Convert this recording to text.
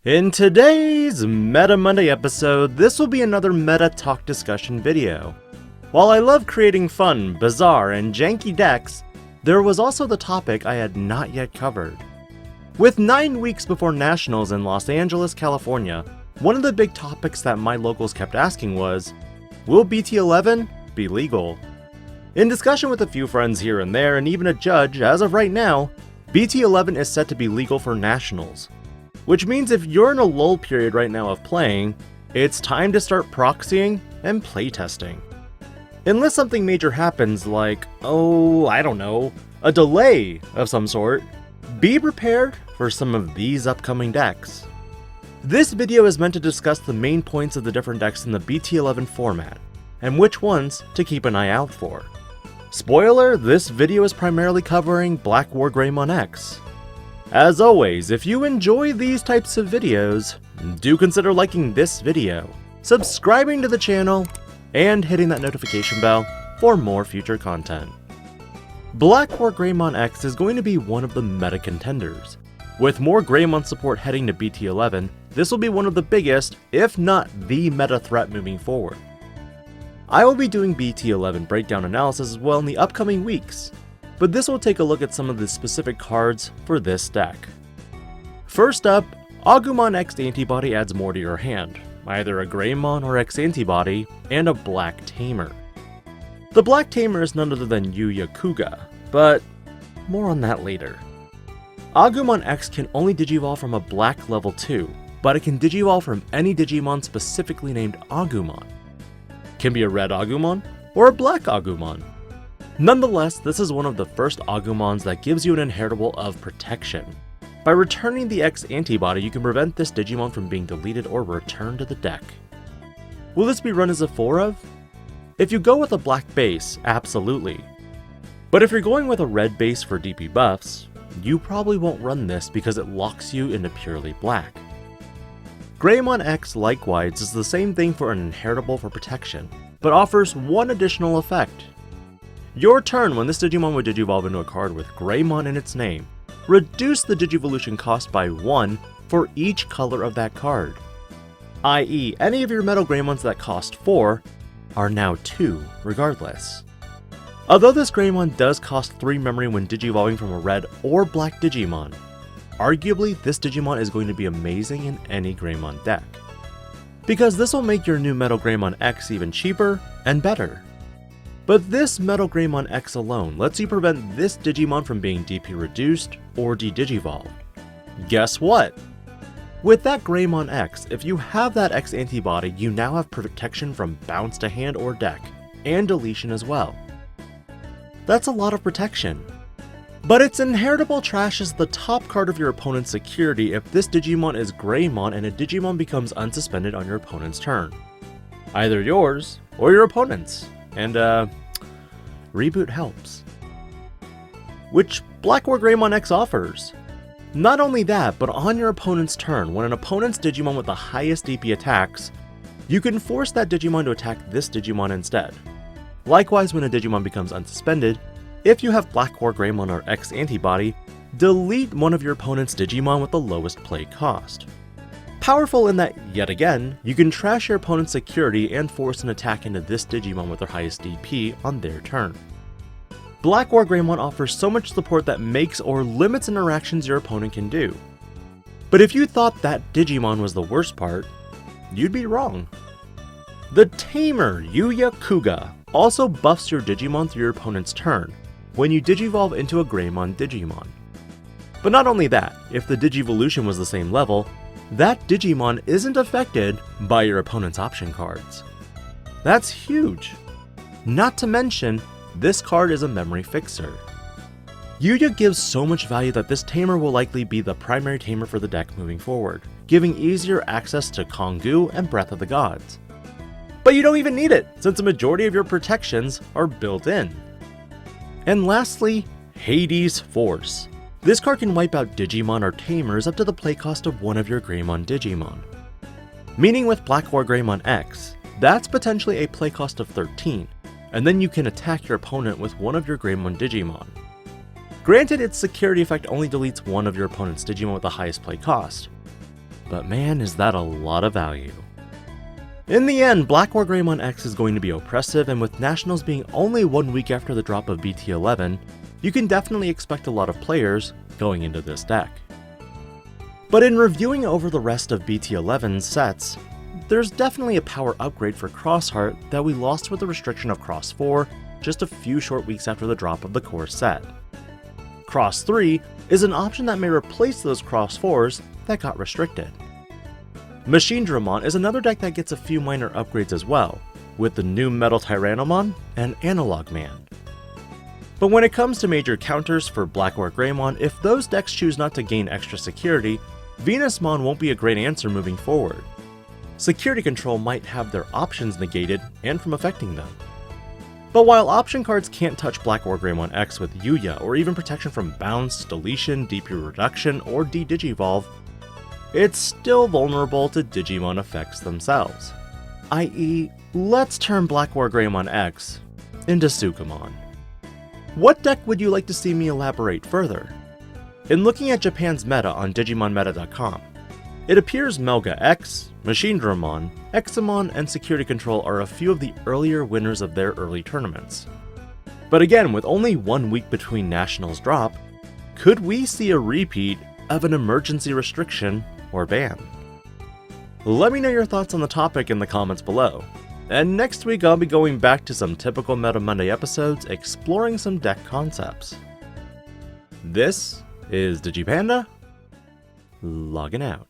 In today's Meta Monday episode, this will be another meta talk discussion video. While I love creating fun, bizarre, and janky decks, there was also the topic I had not yet covered. With 9 weeks before Nationals in Los Angeles, California, one of the big topics that my locals kept asking was, will BT11 be legal? In discussion with a few friends here and there, and even a judge, as of right now, BT11 is set to be legal for Nationals. Which means if you're in a lull period right now of playing, it's time to start proxying and playtesting. Unless something major happens like, a delay of some sort, be prepared for some of these upcoming decks. This video is meant to discuss the main points of the different decks in the BT11 format, and which ones to keep an eye out for. Spoiler, this video is primarily covering Black War Greymon X. As always, if you enjoy these types of videos, do consider liking this video, subscribing to the channel, and hitting that notification bell for more future content. Black War Greymon X is going to be one of the meta contenders. With more Greymon support heading to BT11, this will be one of the biggest, if not the meta threat moving forward. I will be doing BT11 breakdown analysis as well in the upcoming weeks, but this will take a look at some of the specific cards for this deck. First up, Agumon X Antibody adds more to your hand, either a Greymon or X Antibody, and a Black Tamer. The Black Tamer is none other than Yuya Kuga, but more on that later. Agumon X can only Digivolve from a Black level 2, but it can Digivolve from any Digimon specifically named Agumon. Can be a Red Agumon or a Black Agumon. Nonetheless, this is one of the first Agumons that gives you an inheritable of Protection. By returning the X Antibody, you can prevent this Digimon from being deleted or returned to the deck. Will this be run as a 4-of? If you go with a black base, absolutely. But if you're going with a red base for DP buffs, you probably won't run this because it locks you into purely black. Greymon X likewise is the same thing for an inheritable for Protection, but offers one additional effect. Your turn when this Digimon would Digivolve into a card with Greymon in its name, reduce the Digivolution cost by 1 for each color of that card. I.e., any of your Metal Greymons that cost 4 are now 2 regardless. Although this Greymon does cost 3 memory when Digivolving from a red or black Digimon, arguably this Digimon is going to be amazing in any Greymon deck. Because this will make your new Metal Greymon X even cheaper and better. But this Metal Greymon X alone lets you prevent this Digimon from being DP reduced or de-Digivolved. Guess what? With that Greymon X, if you have that X Antibody, you now have protection from bounce to hand or deck, and deletion as well. That's a lot of protection. But its inheritable trashes the top card of your opponent's security if this Digimon is Greymon and a Digimon becomes unsuspended on your opponent's turn. Either yours or your opponent's. And reboot helps. Which Black War Greymon X offers. Not only that, but on your opponent's turn, when an opponent's Digimon with the highest DP attacks, you can force that Digimon to attack this Digimon instead. Likewise, when a Digimon becomes unsuspended, if you have Black War Greymon or X Antibody, delete one of your opponent's Digimon with the lowest play cost. Powerful in that, yet again, you can trash your opponent's security and force an attack into this Digimon with their highest DP on their turn. Black War Greymon offers so much support that makes or limits interactions your opponent can do. But if you thought that Digimon was the worst part, you'd be wrong. The Tamer Yuya Kuga also buffs your Digimon through your opponent's turn, when you Digivolve into a Greymon Digimon. But not only that, if the Digivolution was the same level, that Digimon isn't affected by your opponent's option cards. That's huge! Not to mention, this card is a memory fixer. Yuya gives so much value that this Tamer will likely be the primary Tamer for the deck moving forward, giving easier access to Kongu and Breath of the Gods. But you don't even need it, since the majority of your protections are built in. And lastly, Hades Force. This card can wipe out Digimon or Tamers up to the play cost of one of your Greymon Digimon. Meaning with Black War Greymon X, that's potentially a play cost of 13, and then you can attack your opponent with one of your Greymon Digimon. Granted, its security effect only deletes one of your opponent's Digimon with the highest play cost. but man, is that a lot of value. In the end, Black War Greymon X is going to be oppressive, and with Nationals being only 1 week after the drop of BT11, you can definitely expect a lot of players going into this deck. But in reviewing over the rest of BT11's sets, there's definitely a power upgrade for Crossheart that we lost with the restriction of Cross 4 just a few short weeks after the drop of the core set. Cross 3 is an option that may replace those Cross 4s that got restricted. Machine Dramon is another deck that gets a few minor upgrades as well, with the new Metal Tyrannomon and Analog Man. But when it comes to major counters for Black War Greymon, if those decks choose not to gain extra security, Venusmon won't be a great answer moving forward. Security control might have their options negated and from affecting them. But while option cards can't touch Black War Greymon X with Yuya or even protection from Bounce, Deletion, DP Reduction, or D-Digivolve, it's still vulnerable to Digimon effects themselves. I.e., let's turn Black War Greymon X into Sukamon. What deck would you like to see me elaborate further? In looking at Japan's meta on digimonmeta.com, it appears Melga X, Machine Dramon, Examon, and Security Control are a few of the earlier winners of their early tournaments. But again, with only 1 week between Nationals drop, could we see a repeat of an emergency restriction or ban? Let me know your thoughts on the topic in the comments below. And next week I'll be going back to some typical Meta Monday episodes exploring some deck concepts. This is Digi-Panda, logging out.